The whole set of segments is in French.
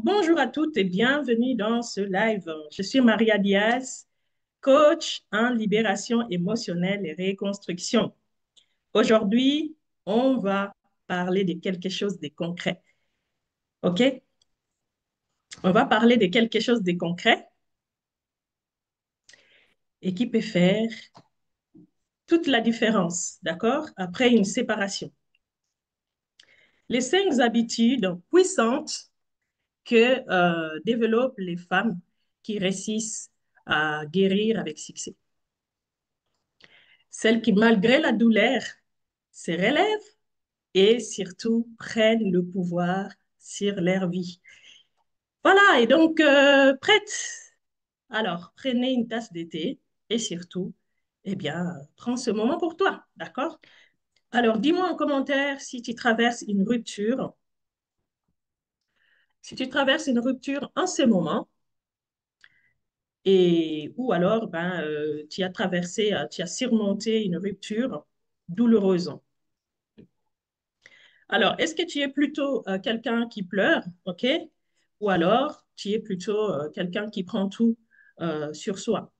Bonjour à toutes et bienvenue dans ce live. Je suis Maria Diaz, coach en libération émotionnelle et reconstruction. Aujourd'hui, on va parler de quelque chose de concret. OK? On va parler de quelque chose de concret et qui peut faire toute la différence, d'accord? Après une séparation. Les 5 habitudes puissantes que développent les femmes qui réussissent à guérir avec succès. Celles qui, malgré la douleur, se relèvent et surtout prennent le pouvoir sur leur vie. Voilà, et donc, prête? Alors, prenez une tasse de thé et surtout, eh bien, prends ce moment pour toi, d'accord? Alors, dis-moi en commentaire si tu traverses une rupture. Si tu traverses une rupture en ce moment, et ou alors, tu as traversé, tu as surmonté une rupture douloureuse. Alors, est-ce que tu es plutôt quelqu'un qui pleure, OK? Ou alors, tu es plutôt quelqu'un qui prend tout sur soi?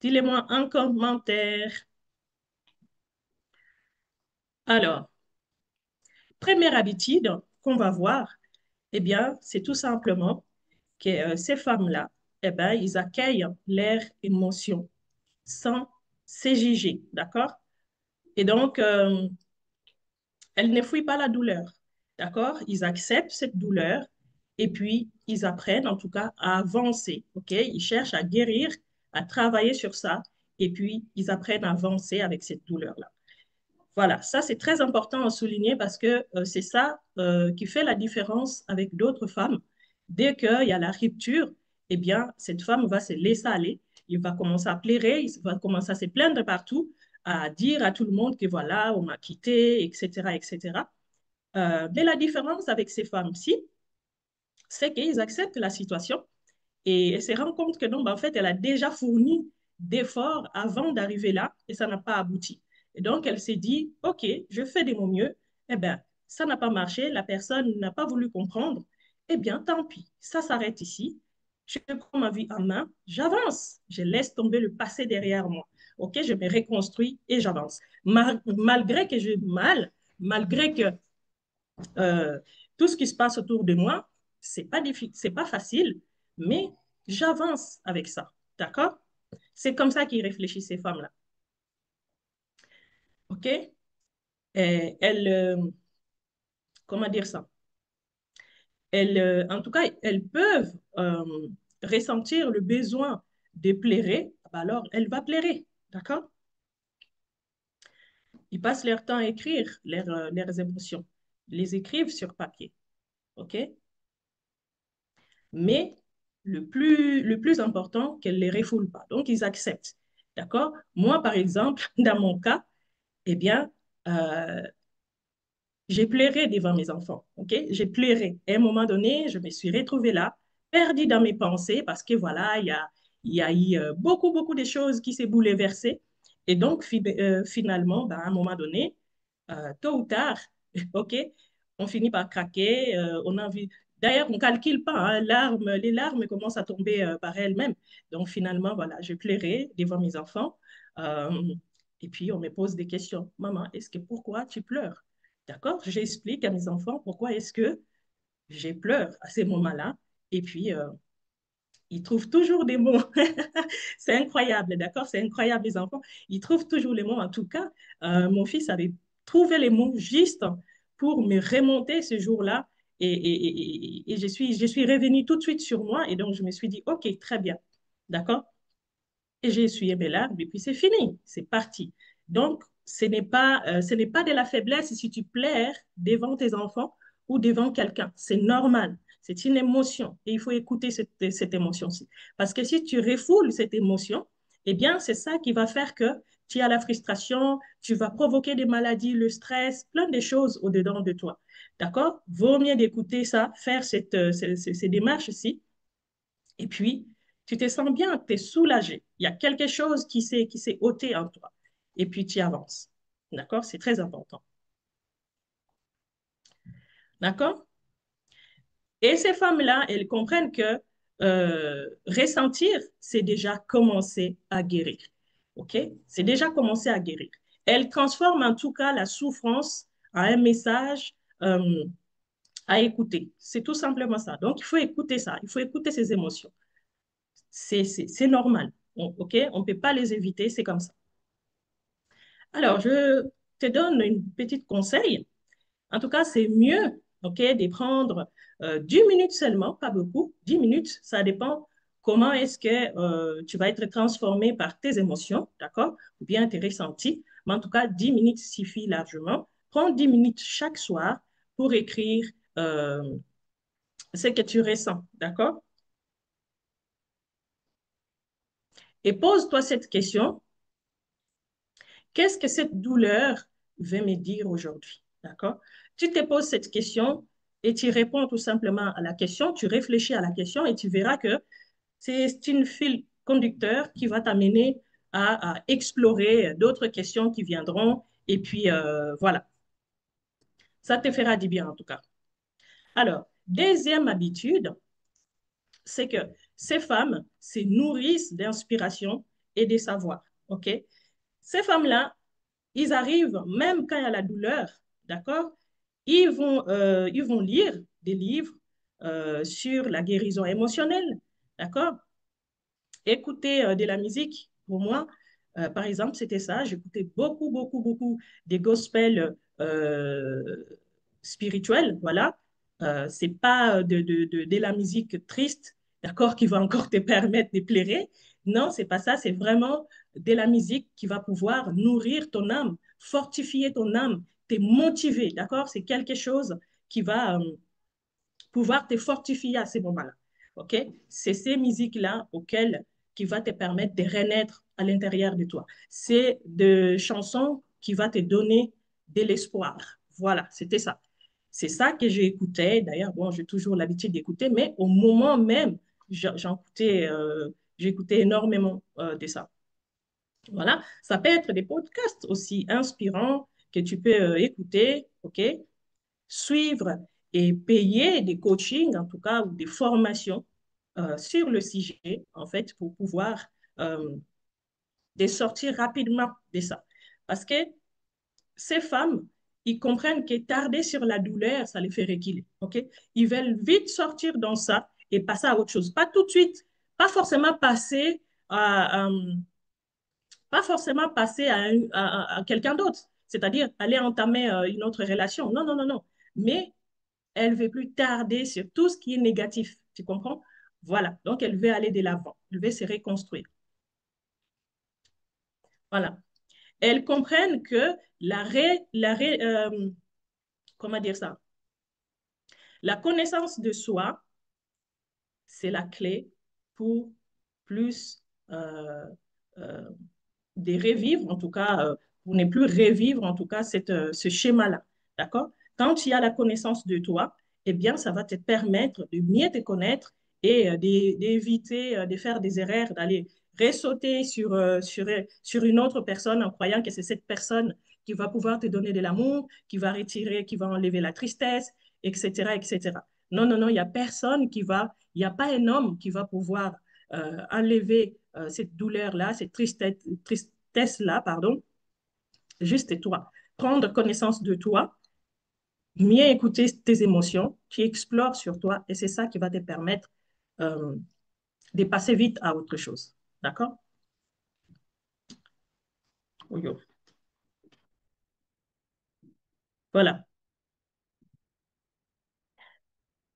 Dis-le-moi en commentaire. Alors, première habitude qu'on va voir, eh bien, c'est tout simplement que ces femmes-là, eh bien, ils accueillent leurs émotions sans se juger, d'accord? Et donc, elles ne fuient pas la douleur. D'accord? Ils acceptent cette douleur et puis ils apprennent en tout cas à avancer. OK? Ils cherchent à guérir, à travailler sur ça et puis ils apprennent à avancer avec cette douleur-là. Voilà, ça c'est très important à souligner parce que c'est ça qui fait la différence avec d'autres femmes. Dès qu'il y a la rupture, eh bien, cette femme va se laisser aller, il va commencer à pleurer, il va commencer à se plaindre partout, à dire à tout le monde que voilà, on m'a quitté, etc., etc. Mais la différence avec ces femmes-ci, c'est qu'ils acceptent la situation et elles se rendent compte que non, en fait, elle a déjà fourni d'efforts avant d'arriver là et ça n'a pas abouti. Et donc, elle s'est dit, OK, je fais de mon mieux. Eh bien, ça n'a pas marché, la personne n'a pas voulu comprendre. Eh bien, tant pis, ça s'arrête ici. Je prends ma vie en main, j'avance, je laisse tomber le passé derrière moi. OK, je me reconstruis et j'avance. Malgré que j'ai mal, malgré que euh, tout ce qui se passe autour de moi, c'est pas facile, mais j'avance avec ça. D'accord? C'est comme ça qu'ils réfléchissent, ces femmes-là. OK? Elles, comment dire ça? En tout cas, elles peuvent ressentir le besoin de plaire, alors elles vont plaire. D'accord? Ils passent leur temps à écrire leurs émotions. Ils les écrivent sur papier. OK? Mais le plus important, qu'elles ne les refoulent pas. Donc, ils acceptent. D'accord? Moi, par exemple, dans mon cas, eh bien, euh, j'ai pleuré devant mes enfants. OK? J'ai pleuré. À un moment donné, je me suis retrouvée là, perdue dans mes pensées parce que voilà, il y a eu beaucoup, beaucoup de choses qui s'est bouleversées. Et donc, finalement, à un moment donné, tôt ou tard, OK, on finit par craquer, on a envie. D'ailleurs, on ne calcule pas, hein, les larmes commencent à tomber par elles-mêmes. Donc, finalement, voilà, je pleurais devant mes enfants. Euh, et puis, on me pose des questions. Maman, pourquoi tu pleures? D'accord? J'explique à mes enfants pourquoi est-ce que j'ai pleure à ces moments-là. Et puis, ils trouvent toujours des mots. C'est incroyable, d'accord? C'est incroyable, les enfants. Ils trouvent toujours les mots. En tout cas, mon fils avait trouvé les mots justes pour me remonter ce jour-là. Et je suis revenue tout de suite sur moi. Et donc, je me suis dit, OK, très bien. D'accord? Et j'ai essuyé mes larmes. Et puis, c'est fini. C'est parti. Donc, ce n'est pas de la faiblesse si tu pleures devant tes enfants ou devant quelqu'un. C'est normal. C'est une émotion et il faut écouter cette émotion-ci. Parce que si tu refoules cette émotion, eh bien, c'est ça qui va faire que tu as la frustration, tu vas provoquer des maladies, le stress, plein de choses au-dedans de toi. D'accord? Vaut mieux d'écouter ça, faire ces démarches-ci. Et puis, tu te sens bien, tu es soulagé. Il y a quelque chose qui s'est ôté en toi. Et puis, tu avances. D'accord? C'est très important. D'accord? Et ces femmes-là, elles comprennent que ressentir, c'est déjà commencer à guérir. OK? C'est déjà commencer à guérir. Elles transforment en tout cas la souffrance en un message à écouter. C'est tout simplement ça. Donc, il faut écouter ça. Il faut écouter ses émotions. C'est normal. OK? On ne peut pas les éviter. C'est comme ça. Alors, je te donne une petite conseil. En tout cas, c'est mieux, OK, de prendre 10 minutes seulement, pas beaucoup, 10 minutes, ça dépend comment est-ce que tu vas être transformé par tes émotions, d'accord, ou bien tes ressentis. Mais en tout cas, 10 minutes suffit largement. Prends 10 minutes chaque soir pour écrire euh, ce que tu ressens, d'accord? Et pose-toi cette question, qu'est-ce que cette douleur veut me dire aujourd'hui? D'accord? Tu te poses cette question et tu réponds tout simplement à la question, tu réfléchis à la question et tu verras que c'est une fil conducteur qui va t'amener à explorer d'autres questions qui viendront. Et puis, voilà, ça te fera du bien en tout cas. Alors, deuxième habitude, c'est que ces femmes se nourrissent d'inspiration et de savoir. OK? Ces femmes-là, ils arrivent, même quand il y a la douleur, d'accord? Ils vont lire des livres sur la guérison émotionnelle, d'accord? Écouter de la musique, pour moi, par exemple, c'était ça. J'écoutais beaucoup, beaucoup, beaucoup des gospels spirituels, voilà. C'est pas de la musique triste, d'accord, qui va encore te permettre de pleurer. Non, c'est pas ça. C'est vraiment de la musique qui va pouvoir nourrir ton âme, fortifier ton âme, te motiver, d'accord? C'est quelque chose qui va pouvoir te fortifier à ces moments-là. OK? C'est ces musiques-là auxquelles qui va te permettre de renaître à l'intérieur de toi. C'est des chansons qui va te donner de l'espoir. Voilà, c'était ça. C'est ça que j'ai écouté. D'ailleurs, bon, j'ai toujours l'habitude d'écouter, mais au moment même, j'écoutais énormément de ça. Voilà, ça peut être des podcasts aussi inspirants que tu peux écouter, OK? Suivre et payer des coachings, en tout cas, ou des formations sur le sujet, en fait, pour pouvoir euh, de sortir rapidement de ça. Parce que ces femmes, ils comprennent que tarder sur la douleur, ça les fait reculer. OK? Ils veulent vite sortir dans ça et passer à autre chose. Pas tout de suite, pas forcément passer à, pas forcément passer à quelqu'un d'autre, c'est-à-dire aller entamer une autre relation. Non, non, non, non. Mais elle veut plus tarder sur tout ce qui est négatif. Tu comprends? Voilà. Donc, elle veut aller de l'avant. Elle veut se reconstruire. Voilà. Elles comprennent que comment dire ça? La connaissance de soi, c'est la clé pour plus euh, de revivre, en tout cas, pour ne plus revivre, en tout cas, ce schéma-là. D'accord? Quand tu as la connaissance de toi, eh bien, ça va te permettre de mieux te connaître et d'éviter de faire des erreurs, d'aller ressauter sur une autre personne en croyant que c'est cette personne qui va pouvoir te donner de l'amour, qui va retirer, qui va enlever la tristesse, etc., etc. Non, non, non, il n'y a personne il n'y a pas un homme qui va pouvoir enlever cette douleur-là, cette tristesse-là, pardon, juste toi. Prendre connaissance de toi, mieux écouter tes émotions, tu explores sur toi et c'est ça qui va te permettre euh, de passer vite à autre chose. D'accord? Oui, oui. Voilà.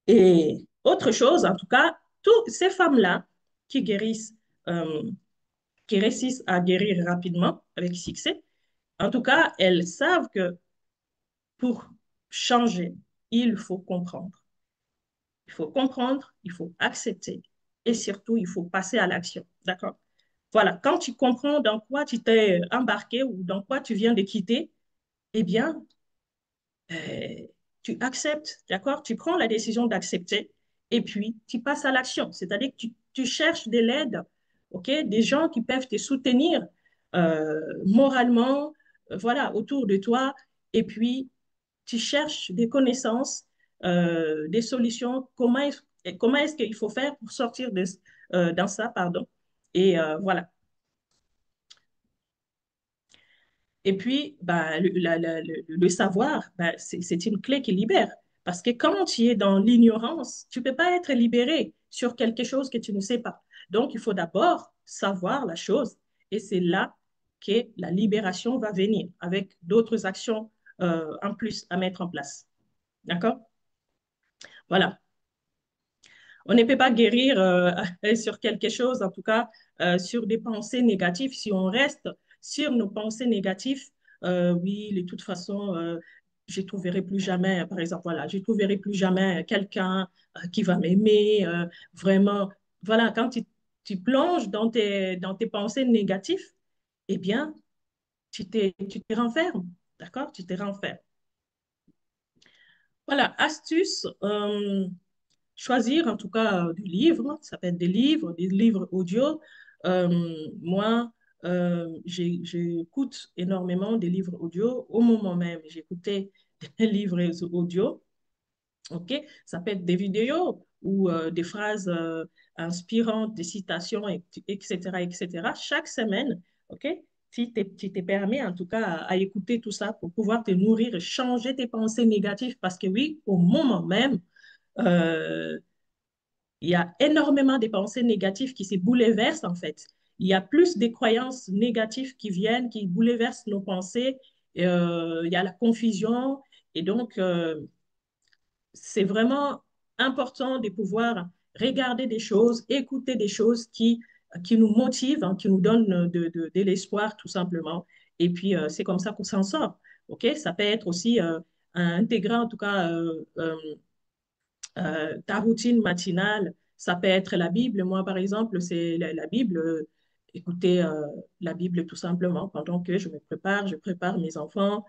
Et autre chose, en tout cas, toutes ces femmes-là qui guérissent, euh, qui réussissent à guérir rapidement avec succès, en tout cas, elles savent que pour changer, il faut comprendre. Il faut comprendre, il faut accepter et surtout, il faut passer à l'action. D'accord? Voilà, quand tu comprends dans quoi tu t'es embarqué ou dans quoi tu viens de quitter, eh bien, euh, tu acceptes, d'accord? Tu prends la décision d'accepter et puis tu passes à l'action. C'est-à-dire que tu cherches de l'aide, ok? Des gens qui peuvent te soutenir moralement, voilà, autour de toi. Et puis, tu cherches des connaissances des solutions, comment est-ce qu'il faut faire pour sortir dans ça, pardon. Et voilà. Et puis, bah, le savoir, bah, c'est une clé qui libère. Parce que quand tu es dans l'ignorance, tu ne peux pas être libéré sur quelque chose que tu ne sais pas. Donc, il faut d'abord savoir la chose. Et c'est là que la libération va venir avec d'autres actions en plus à mettre en place. D'accord? Voilà. On ne peut pas guérir sur quelque chose, en tout cas sur des pensées négatives. Si on reste sur nos pensées négatives, oui, de toute façon, je ne trouverai plus jamais, par exemple, voilà, je ne trouverai plus jamais quelqu'un qui va m'aimer. Vraiment, voilà, quand tu plonges dans tes pensées négatives, eh bien, tu te renfermes, d'accord? Tu te renfermes. Voilà, astuce. Choisir en tout cas des livres, ça peut être des livres audio. Euh, Moi, j'écoute énormément des livres audio. Au moment même, j'écoutais des livres audio. OK? Ça peut être des vidéos ou des phrases inspirantes, des citations, etc., etc. Chaque semaine, OK? Tu t'es permis en tout cas à écouter tout ça pour pouvoir te nourrir et changer tes pensées négatives parce que oui, au moment même, euh, il y a énormément de pensées négatives qui se bouleversent en fait. Il y a plus de croyances négatives qui viennent, qui bouleversent nos pensées. Il y a la confusion. Et donc, c'est vraiment important de pouvoir regarder des choses, écouter des choses qui nous motivent, hein, qui nous donnent de l'espoir tout simplement. Et puis, c'est comme ça qu'on s'en sort. OK? Ça peut être aussi intégrer en tout cas ta routine matinale, ça peut être la Bible. Moi, par exemple, c'est la Bible. Écouter la Bible tout simplement pendant que je prépare mes enfants.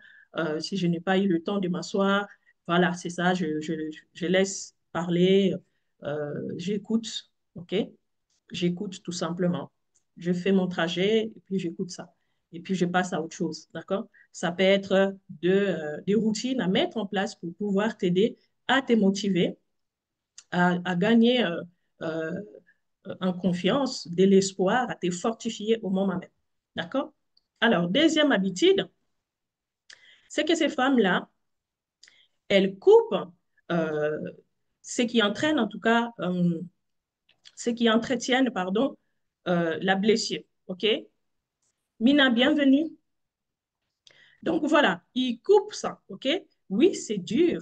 Si je n'ai pas eu le temps de m'asseoir, voilà, c'est ça, je laisse parler, j'écoute, OK? J'écoute tout simplement. Je fais mon trajet et puis j'écoute ça. Et puis je passe à autre chose, d'accord? Ça peut être des routines à mettre en place pour pouvoir t'aider à te motiver à gagner euh, en confiance, de l'espoir, à te fortifier au moment même. D'accord? Alors, deuxième habitude, c'est que ces femmes-là, elles coupent euh, ce qui entraîne, en tout cas, ce qui entretiennent, pardon, la blessure. OK? Mina, bienvenue. Donc voilà, ils coupent ça, OK? Oui, c'est dur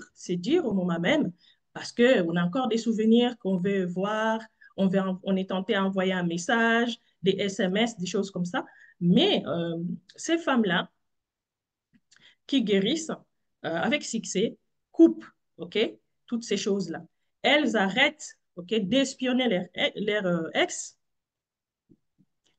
au moment même parce qu'on a encore des souvenirs qu'on veut voir, on est tenté à envoyer un message, des SMS, des choses comme ça. Mais ces femmes-là qui guérissent avec succès coupent, OK? Toutes ces choses-là. Elles arrêtent, OK, d'espionner leur ex,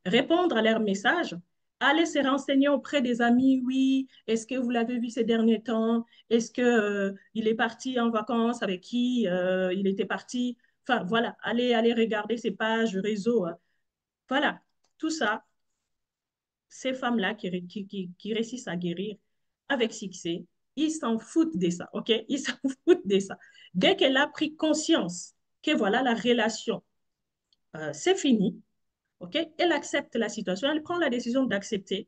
répondre à leurs messages, aller se renseigner auprès des amis, oui, est-ce que vous l'avez vu ces derniers temps? Est-ce que il est parti en vacances avec qui il était parti? Enfin, voilà, aller regarder ses pages réseau. Voilà, tout ça, ces femmes-là qui réussissent à guérir avec succès, ils s'en foutent de ça, OK? Ils s'en foutent de ça. Dès qu'elle a pris conscience que voilà, la relation, c'est fini, OK? Elle accepte la situation, elle prend la décision d'accepter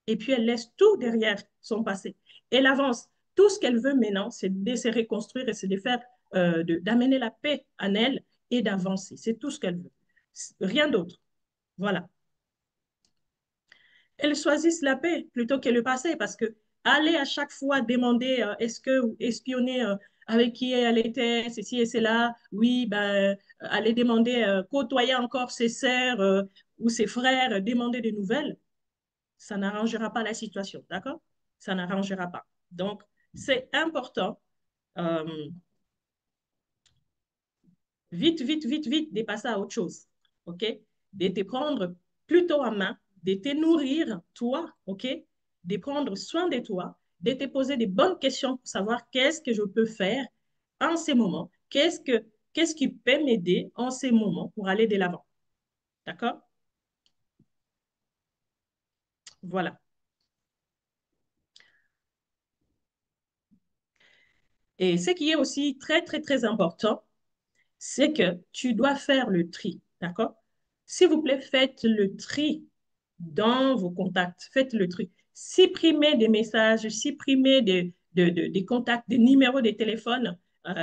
et puis elle laisse tout derrière son passé. Elle avance. Tout ce qu'elle veut maintenant, c'est de se reconstruire et c'est de faire, d'amener la paix en elle et d'avancer. C'est tout ce qu'elle veut. Rien d'autre. Voilà. Elles choisissent la paix plutôt que le passé parce que aller à chaque fois demander est-ce que ou espionner avec qui elle était, ceci et cela, oui, ben, aller demander, côtoyer encore ses sœurs ou ses frères, demander des nouvelles, ça n'arrangera pas la situation, d'accord? Ça n'arrangera pas. Donc, c'est important, euh, vite, vite, vite, vite, de passer à autre chose, OK? De te prendre plutôt en main, de te nourrir, toi, OK? De prendre soin de toi, de te poser des bonnes questions pour savoir qu'est-ce que je peux faire en ces moments, qu'est-ce qui peut m'aider en ces moments pour aller de l'avant, d'accord? Voilà. Et ce qui est aussi très, très, très important, c'est que tu dois faire le tri, d'accord? S'il vous plaît, faites le tri dans vos contacts, faites le tri. Supprimez des messages, supprimez des contacts, des numéros de téléphone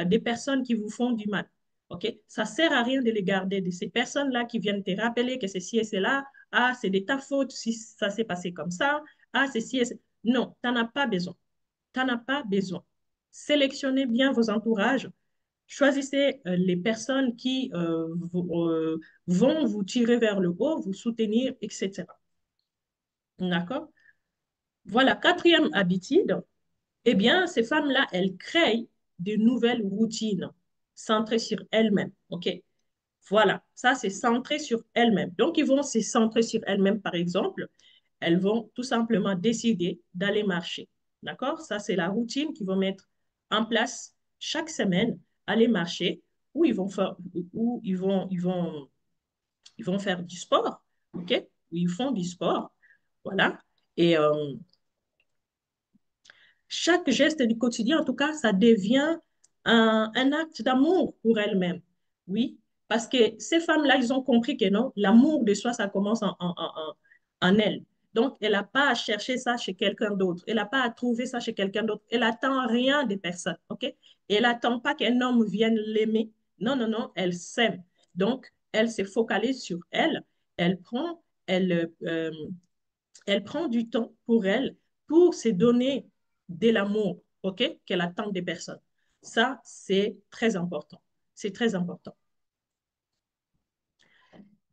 des personnes qui vous font du mal. OK? Ça ne sert à rien de les garder, de ces personnes-là qui viennent te rappeler que ceci et cela. Ah, c'est de ta faute si ça s'est passé comme ça. Ah, ceci et cela. Non, tu n'en as pas besoin. Tu n'en as pas besoin. Sélectionnez bien vos entourages. Choisissez les personnes qui vont vous tirer vers le haut, vous soutenir, etc. D'accord? Voilà, quatrième habitude, eh bien, ces femmes-là, elles créent de nouvelles routines centrées sur elles-mêmes. OK? Voilà, ça, c'est centré sur elles-mêmes. Donc, ils vont se centrer sur elles-mêmes, par exemple. Elles vont tout simplement décider d'aller marcher. D'accord? Ça, c'est la routine qu'ils vont mettre en place chaque semaine, aller marcher, où ils vont faire, où ils vont faire du sport. OK? Où ils font du sport. Voilà. Et chaque geste du quotidien, en tout cas, ça devient un acte d'amour pour elles-mêmes. Oui, parce que ces femmes-là, ils ont compris que non, l'amour de soi, ça commence en elles. Donc, elle n'a pas à chercher ça chez quelqu'un d'autre. Elle n'a pas à trouver ça chez quelqu'un d'autre. Elle n'attend rien des personnes, OK? Et elle n'attend pas qu'un homme vienne l'aimer. Non, non, non, elle s'aime. Donc, elle se focalise sur elle. Elle prend, elle, euh, elle prend du temps pour elle, pour se donner de l'amour, OK, qu'elle attend des personnes. Ça, c'est très important. C'est très important.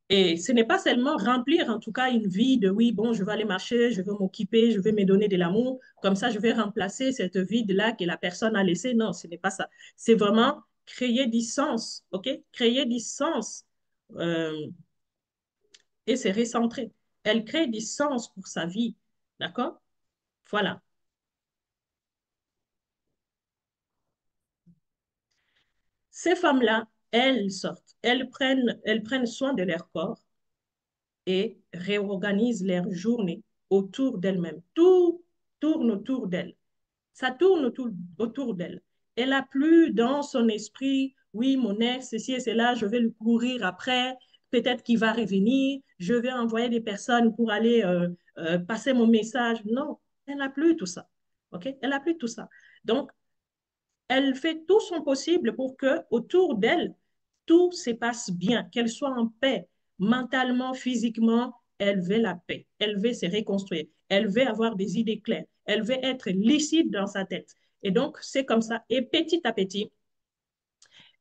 Et ce n'est pas seulement remplir, en tout cas, une vie de oui, bon, je vais aller marcher, je vais m'occuper, je vais me donner de l'amour, comme ça, je vais remplacer cette vide-là que la personne a laissée. Non, ce n'est pas ça. C'est vraiment créer du sens, OK? Créer du sens euh, et se recentrer. Elle crée du sens pour sa vie, d'accord? Voilà. Ces femmes-là, elles sortent, elles prennent soin de leur corps et réorganisent leur journée autour d'elles-mêmes. Tout tourne autour d'elles. Ça tourne autour d'elle. Elle n'a plus dans son esprit, oui, mon ex, ceci et cela, je vais le courir après, peut-être qu'il va revenir, je vais envoyer des personnes pour aller passer mon message. Non, elle n'a plus tout ça. OK? Elle n'a plus tout ça. Donc, elle fait tout son possible pour que autour d'elle, tout se passe bien, qu'elle soit en paix, mentalement, physiquement, elle veut la paix, elle veut se reconstruire, elle veut avoir des idées claires, elle veut être lucide dans sa tête. Et donc, c'est comme ça. Et petit à petit,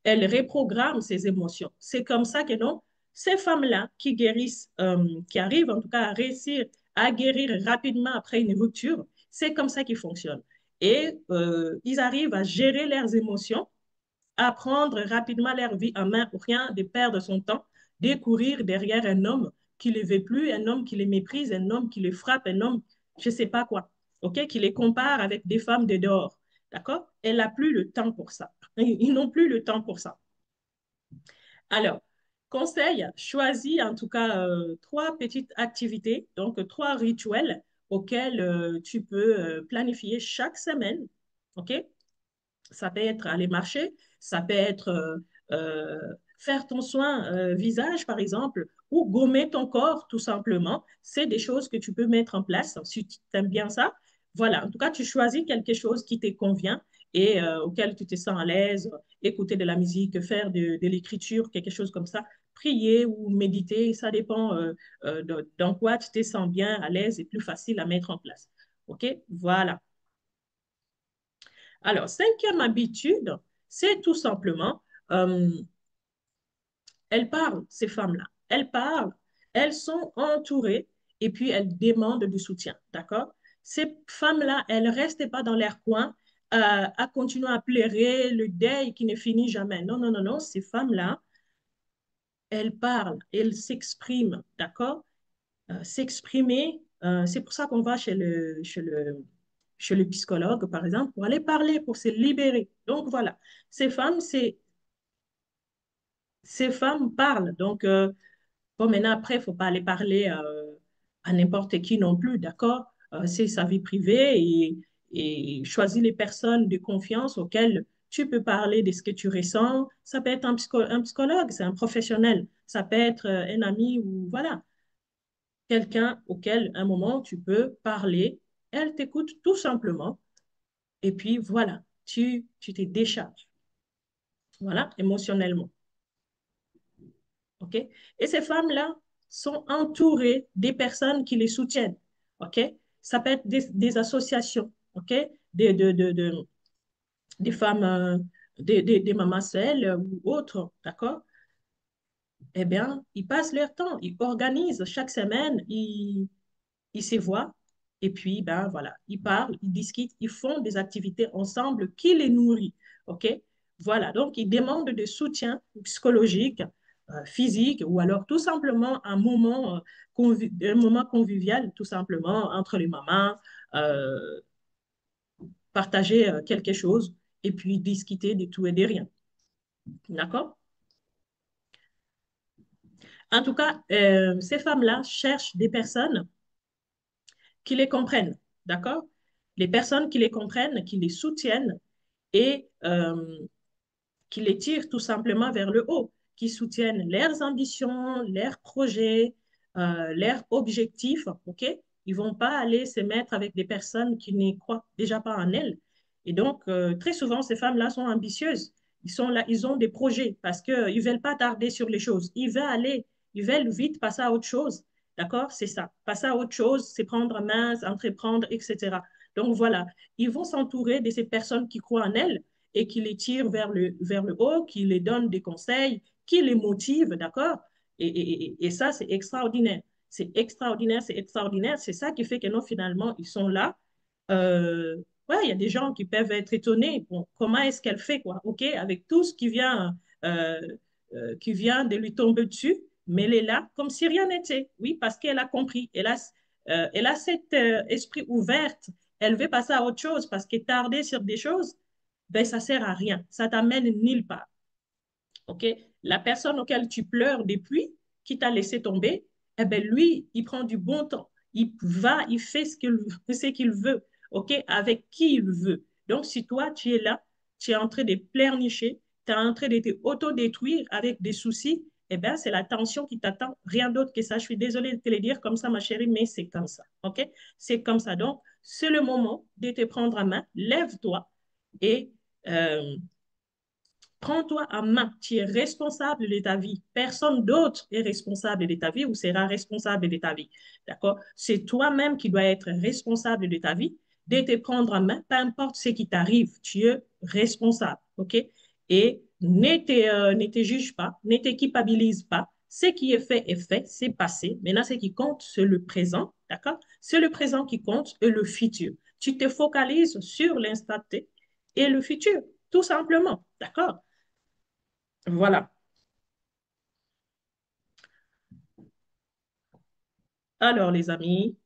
elle reprogramme ses émotions. C'est comme ça que non, ces femmes-là qui guérissent, qui arrivent en tout cas à réussir à guérir rapidement après une rupture, c'est comme ça qu'ils fonctionnent. Et ils arrivent à gérer leurs émotions, à prendre rapidement leur vie en main pour rien de perdre son temps, de courir derrière un homme qui ne les veut plus, un homme qui les méprise, un homme qui les frappe, un homme, je ne sais pas quoi, ok, qui les compare avec des femmes de dehors. D'accord? Elle n'a plus le temps pour ça. Ils n'ont plus le temps pour ça. Alors, conseil, choisis en tout cas trois petites activités, donc trois rituels auxquels tu peux planifier chaque semaine. OK? Ça peut être aller marcher, ça peut être faire ton soin visage, par exemple, ou gommer ton corps, tout simplement. C'est des choses que tu peux mettre en place si tu aimes bien ça. Voilà, en tout cas, tu choisis quelque chose qui te convient et auquel tu te sens à l'aise, écouter de la musique, faire de l'écriture, quelque chose comme ça, prier ou méditer, ça dépend dans quoi tu te sens bien, à l'aise et plus facile à mettre en place. OK? Voilà. Alors, cinquième habitude, c'est tout simplement, euh, elles parlent, ces femmes-là. Elles parlent, elles sont entourées et puis elles demandent du soutien, d'accord? Ces femmes-là, elles ne restent pas dans leur coin à continuer à pleurer le deuil qui ne finit jamais. Non, non, non, non, ces femmes-là, elles parlent, elles s'expriment, d'accord? S'exprimer, c'est pour ça qu'on va chez le psychologue, par exemple, pour aller parler, pour se libérer. Donc voilà, ces femmes, ces femmes parlent. Donc, bon, maintenant, après, il ne faut pas aller parler à n'importe qui non plus, d'accord? C'est sa vie privée et choisis les personnes de confiance auxquelles tu peux parler de ce que tu ressens. Ça peut être un psychologue, c'est un professionnel. Ça peut être un ami ou voilà, quelqu'un auquel, à un moment, tu peux parler. Elle t'écoute tout simplement. Et puis, voilà, tu te décharges. Voilà, émotionnellement. OK? Et ces femmes-là sont entourées des personnes qui les soutiennent. OK? Ça peut être des associations. OK? Des femmes, des mamans seules ou autres. D'accord? Eh bien, ils passent leur temps. Ils organisent chaque semaine. Ils se voient et puis, ben voilà, ils parlent, ils discutent, ils font des activités ensemble qui les nourrit. OK? Voilà, donc ils demandent de soutien psychologique, physique ou alors tout simplement un moment convivial, tout simplement, entre les mamans, euh, partager quelque chose et puis discuter de tout et de rien. D'accord? En tout cas, ces femmes-là cherchent des personnes qui les comprennent. D'accord? Les personnes qui les comprennent, qui les soutiennent et qui les tirent tout simplement vers le haut, qui soutiennent leurs ambitions, leurs projets, leurs objectifs. OK? Ils ne vont pas aller se mettre avec des personnes qui n'y croient déjà pas en elles. Et donc, très souvent, ces femmes-là sont ambitieuses. Ils sont là, ils ont des projets parce qu'ils ne veulent pas tarder sur les choses. Ils veulent vite passer à autre chose. D'accord? C'est ça. Passer à autre chose, c'est prendre main, entreprendre, etc. Donc voilà, ils vont s'entourer de ces personnes qui croient en elles et qui les tirent vers le haut, qui les donnent des conseils, qui les motivent, d'accord? Et ça, c'est extraordinaire. C'est extraordinaire, c'est extraordinaire. C'est ça qui fait que non, finalement, ils sont là. Euh, ouais, il y a des gens qui peuvent être étonnés. Bon, comment est-ce qu'elle fait, quoi? OK, avec tout ce euh, qui vient de lui tomber dessus, mais elle est là comme si rien n'était. Oui, parce qu'elle a compris. Elle a cet esprit ouvert. Elle veut passer à autre chose parce que tarder sur des choses, ben, ça sert à rien. Ça t'amène nulle part. OK? La personne auquel tu pleures depuis, qui t'a laissé tomber, eh ben, lui, il prend du bon temps. Il va, il fait ce qu'il veut, OK? Avec qui il veut. Donc, si toi, tu es là, tu es en train de pleurnicher, tu es en train de te autodétruire avec des soucis, eh bien, c'est la tension qui t'attend. Rien d'autre que ça. Je suis désolée de te le dire comme ça, ma chérie, mais c'est comme ça. OK? C'est comme ça. Donc, c'est le moment de te prendre en main. Lève-toi et euh, prends-toi en main. Tu es responsable de ta vie. Personne d'autre est responsable de ta vie ou sera responsable de ta vie. D'accord? C'est toi-même qui dois être responsable de ta vie, de te prendre en main, peu importe ce qui t'arrive. Tu es responsable. OK? Et ne te juge pas, ne te culpabilise pas. Ce qui est fait, c'est passé. Maintenant, ce qui compte, c'est le présent. D'accord? C'est le présent qui compte et le futur. Tu te focalises sur l'instant T et le futur, tout simplement. D'accord? Voilà. Alors, les amis,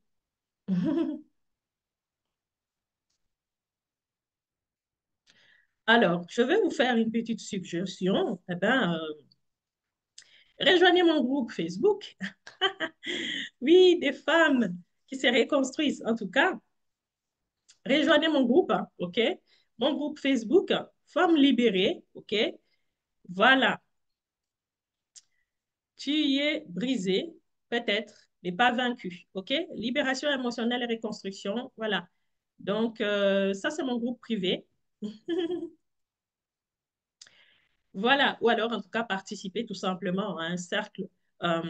alors, je vais vous faire une petite suggestion. Eh ben, rejoignez mon groupe Facebook. Oui, des femmes qui se reconstruisent. En tout cas, rejoignez mon groupe, hein, OK? Mon groupe Facebook, Femmes libérées, OK? Voilà. Tu y es brisé, peut-être, mais pas vaincu, OK? Libération émotionnelle et reconstruction, voilà. Donc, ça, c'est mon groupe privé. Voilà, ou alors en tout cas participer tout simplement à un cercle euh,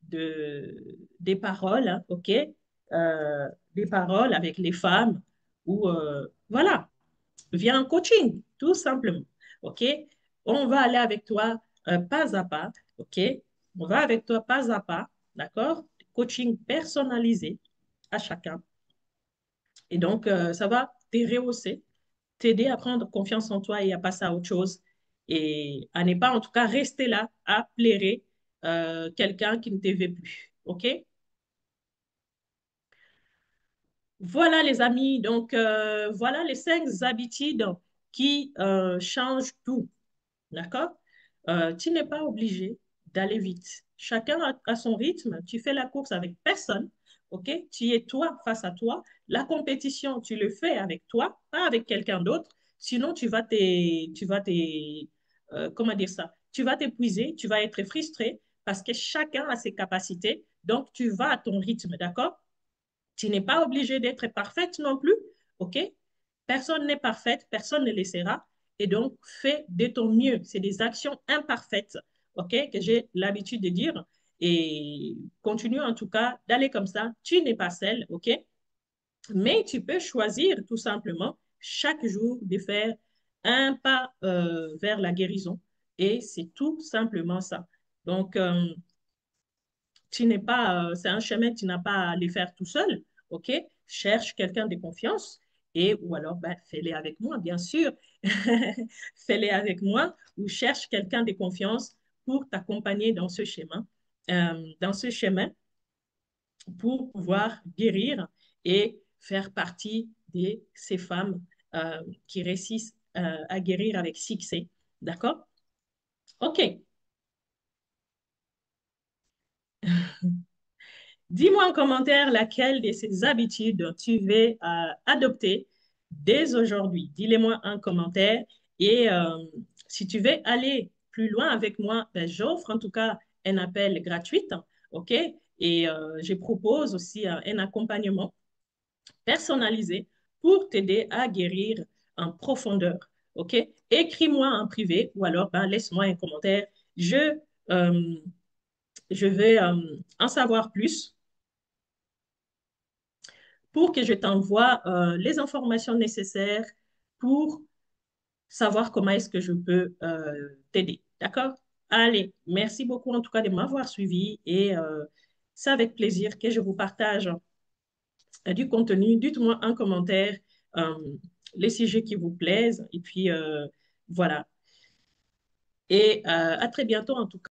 des paroles, hein, OK? Des paroles avec les femmes, ou voilà, viens en coaching, tout simplement, OK? On va aller avec toi pas à pas, OK? On va avec toi pas à pas, d'accord? Coaching personnalisé à chacun. Et donc, ça va te rehausser, t'aider à prendre confiance en toi et à passer à autre chose et à ne pas, en tout cas, rester là à plairer quelqu'un qui ne te veut plus. OK? Voilà, les amis. Donc, voilà les 5 habitudes qui changent tout. D'accord? Tu n'es pas obligé d'aller vite. Chacun a son rythme. Tu fais la course avec personne. OK? Tu es toi face à toi. La compétition, tu le fais avec toi, pas avec quelqu'un d'autre. Sinon, comment dire ça? Tu vas t'épuiser, tu vas être frustré parce que chacun a ses capacités. Donc, tu vas à ton rythme, d'accord? Tu n'es pas obligé d'être parfaite non plus, OK? Personne n'est parfaite, personne ne le sera. Et donc, fais de ton mieux. C'est des actions imparfaites, OK, que j'ai l'habitude de dire. Et continue en tout cas d'aller comme ça. Tu n'es pas seule, OK? Mais tu peux choisir tout simplement chaque jour de faire un pas vers la guérison. Et c'est tout simplement ça. Donc, tu n'es pas, c'est un chemin que tu n'as pas à le faire tout seul, OK? Cherche quelqu'un de confiance et ou alors ben, fais-les avec moi, bien sûr. Fais-les avec moi ou cherche quelqu'un de confiance pour t'accompagner dans ce chemin pour pouvoir guérir et faire partie de ces femmes qui réussissent à guérir avec succès. D'accord? OK. Dis-moi en commentaire laquelle de ces habitudes tu veux adopter dès aujourd'hui. Dis-les-moi en commentaire. Et si tu veux aller plus loin avec moi, ben, j'offre en tout cas un appel gratuit. OK? Et je propose aussi un accompagnement personnalisé pour t'aider à guérir en profondeur. OK? Écris-moi en privé ou alors ben, laisse-moi un commentaire. Je, euh, je vais en savoir plus pour que je t'envoie les informations nécessaires pour savoir comment est-ce que je peux t'aider. D'accord? Allez, merci beaucoup en tout cas de m'avoir suivi et c'est avec plaisir que je vous partage du contenu. Dites-moi en commentaire euh, les sujets qui vous plaisent et puis voilà. Et à très bientôt en tout cas.